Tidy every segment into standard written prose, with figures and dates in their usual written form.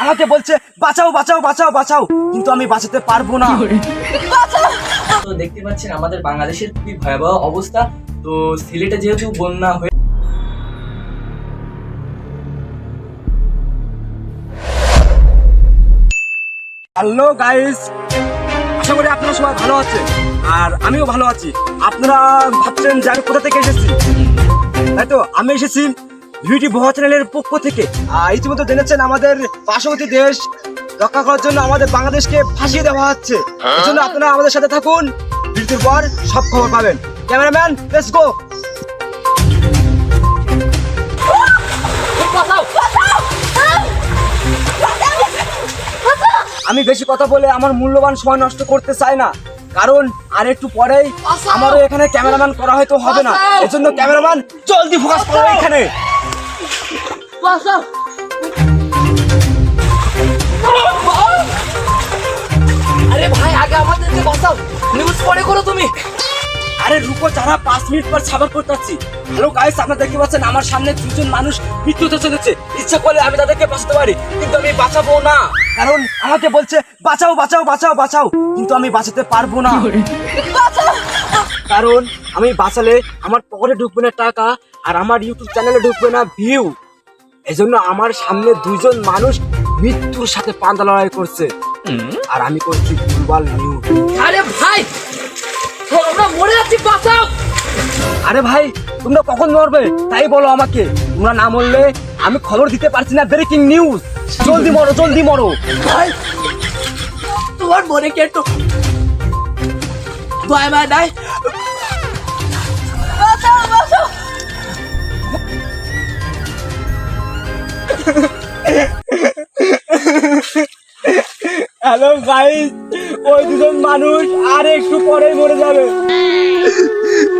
আমাকে বলছে বাঁচাও বাঁচাও বাঁচাও বাঁচাও, কিন্তু আমি বাঁচাতে পারবো না। তো দেখতে পাচ্ছেন আমাদের বাংলাদেশের খুবই ভয়াবহ অবস্থা। তো সিলেটে যেহেতু বন্যা হয়ে হ্যালো গাইস, আশা করি আপনারা সবাই ভালো আছেন আর আমিও ভালো আছি। আপনারা ভাবছেন যে আমি কোথা থেকে এসেছি, তাই তো আমি এসেছি ভিউটি ভুয়া চ্যানেলের পক্ষ থেকে। ইতিমধ্যে জেনেছেন আমাদের পার্শ্ববর্তী দেশ রক্ষা করার জন্য আমাদের বাংলাদেশকে ফাঁসিয়ে দেওয়া হচ্ছে। এই জন্য আপনারা আমাদের সাথে থাকুন, ভিডিওর পর সব খবর পাবেন। Cameraman, let's go. আমি বেশি কথা বলে আমার মূল্যবান সময় নষ্ট করতে চাই না, কারণ আর একটু পরেই আমারও এখানে ক্যামেরাম্যান করা হয়তো হবে না। এজন্য ক্যামেরাম্যান জলদি ফোকাস করো এখানে। আরে ভাই, আগে আমাদেরকে বাঁচাও, নিউজ পড়ে করো তুমি। আরে রুকো, যারা 5 মিনিট পর সাবার করতে যাচ্ছি। হ্যালো গাইস, আপনারা দেখতে পাচ্ছেন আমার সামনে দুজন মানুষ মৃত্যু হতে চলেছে। ইচ্ছা করলে আমি তাদেরকে বাঁচাতে পারি, কিন্তু আমি বাঁচাবো না, কারণ আমাকে বলছে বাঁচাও বাঁচাও বাঁচাও বাঁচাও, কিন্তু আমি বাঁচাতে পারবো না। কারণ আমি বাঁচালে আমার পকেটে ঢুকবে না টাকা, আর আমার ইউটিউব চ্যানেলে ঢুকবে না ভিউ। এজন্য আমার সামনে দুজন মানুষ মৃত্যুর সাথে পান্তা লড়াই করছে, আর আমি করছি গ্লোবাল নিউজ। আরে ভাই, আমরা মরে যাচ্ছি, বাঁচাও। আরে ভাই, তোমরা কখন মরবে তাই বলো আমাকে। তোমরা না মরলে আমি খবর দিতে পারছি না। ব্রেকিং নিউজ, জলদি মরো জলদি মরো। ভাই, তোমার মনে কি একটু দয়া মায়া নাই? বাঁচাও বাঁচাও। হ্যালো গাইস, ওই দুজন মানুষ আর একটু পরেই মরে যাবে।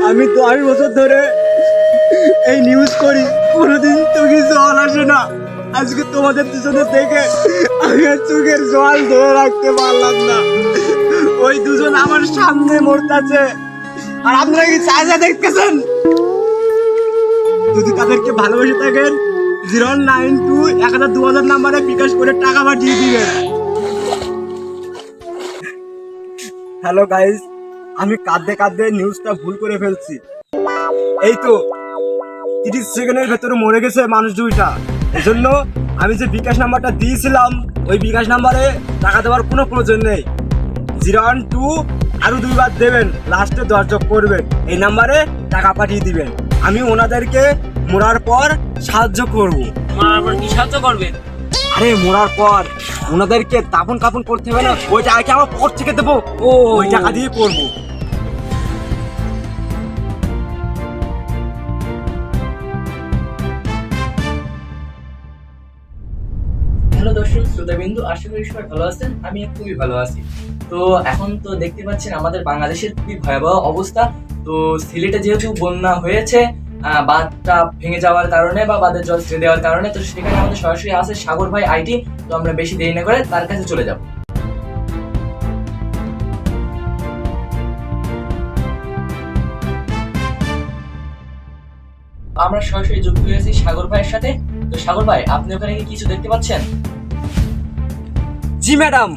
আমি 10 বছর ধরে এই নিউজ করি, কোনোদিন তো কিছু জল আসে না। আজকে তোমাদের দুজনে দেখে আমি আর চোখের জল ধরে রাখতে পারলাম না। ওই দুজন আমার সামনে মরতেছে, আর আপনারা কি চাইজা দেখতেছেন? যদি তাদেরকে ভালোবেসে থাকেন 0921000 নাম্বারে বিকাশ করে টাকা পাঠিয়ে দিবেন। হ্যালো গাইস, আমি কাঁদতে কাঁদতে নিউজটা ভুল করে ফেলছি। এই তো 30 সেকেন্ডের ভেতরে মরে গেছে মানুষ দুইটা। এজন্য আমি যে বিকাশ নাম্বারটা দিয়েছিলাম, ওই বিকাশ নাম্বারে টাকা দেওয়ার কোনো প্রয়োজন নেই। 012 আরো 2 বার দেবেন, লাস্টে 10 যোগ করবেন, এই নাম্বারে টাকা পাঠিয়ে দিবেন। আমি ওনাদেরকে মরার পর সাহায্য করব। মরার পর কি সাহায্য করবেন? আরে মরার পর ওনাদেরকে দাফন কাফন করতে হবে না, ওই টাকা আমার পকেট থেকে দেবো, ওই টাকা দিয়ে করবো। হ্যালো দর্শক শ্রোতাবিন্দু, আশা করি সবাই ভালো আছেন। আমি খুবই ভালো আছি। তো এখন তো দেখতে পাচ্ছেন আমাদের বাংলাদেশের খুবই ভয়াবহ অবস্থা। তো সিলেটে যেহেতু বন্যা হয়েছে, বাঁধটা ভেঙে যাওয়ার কারণে বা বাঁধের জল ছেড়ে দেওয়ার কারণে, তো সেখানে আমাদের সরাসরি আছে সাগর ভাই আইটি। তো আমরা বেশি দেরি না করে তার কাছে চলে যাব। আমরা সরাসরি যুক্ত হয়েছি সাগর ভাইয়ের সাথে। তো সাগর ভাই, আপনি ওখানে কি কিছু দেখতে পাচ্ছেন? জি ম্যাডাম।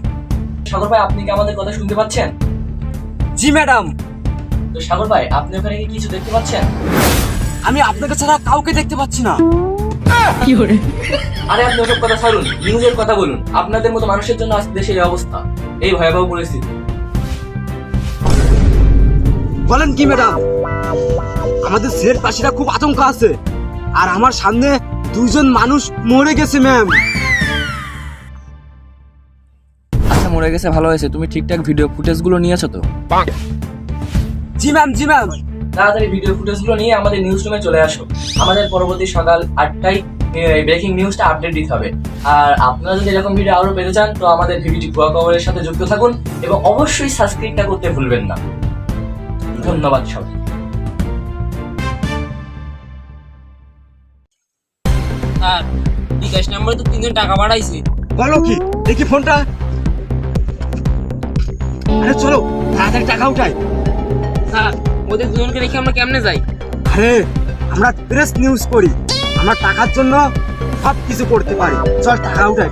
সাগর ভাই, আপনি কি আমাদের কথা শুনতে পাচ্ছেন? জি ম্যাডাম। তো সাগর ভাই, আপনি ওখানে কি কিছু দেখতে পাচ্ছেন? আমি আপনাকে ছাড়া কাউকে দেখতে পাচ্ছি না। আরে আপনি ওসব কথা ছাড়ুন, নিউজের কথা বলুন। আপনাদের মতো মানুষের জন্য আজ দেশের এই অবস্থা, এই ভয়াবহ পরিস্থিতি। বলেন কি ম্যাডাম? আমাদের সিলেটবাসীরা খুব আতঙ্ক আছে, আর আমার সামনে দুজন মানুষ মরে গেছে ম্যাম। আচ্ছা, মরে গেছে, ভালো হয়েছে। তুমি ঠিকঠাক ভিডিও ফুটেজগুলো নিয়েছো তো? জি ম্যাম, জি ম্যাম। তাড়াতাড়ি ভিডিও ফুটেজগুলো নিয়ে আমাদের নিউজ রুমে চলে আসো। আমাদের পরবর্তী সকাল 8টায় ব্রেকিং নিউজটা আপডেট দিতে হবে। আর আপনারা যদি এরকম ভিডিও আরো পেতে চান, তো আমাদের ভিডিওটি ভুয়া খবরের সাথে যুক্ত থাকুন এবং অবশ্যই সাবস্ক্রাইবটা করতে ভুলবেন না। ধন্যবাদ সবাই। স্যার, বিকাশ নাম্বারে তো 3 জন টাকা পাঠাইছে। বলো কি? দেখি ফোনটা। আরে চলো তাড়াতাড়ি টাকা উঠাই। স্যার, ওদের দুজনকে রেখে আমরা কেমনে যাই? আরে আমরা প্রেস নিউজ করি, আমরা টাকার জন্য সব কিছু করতে পারি। চল টাকা উঠাই।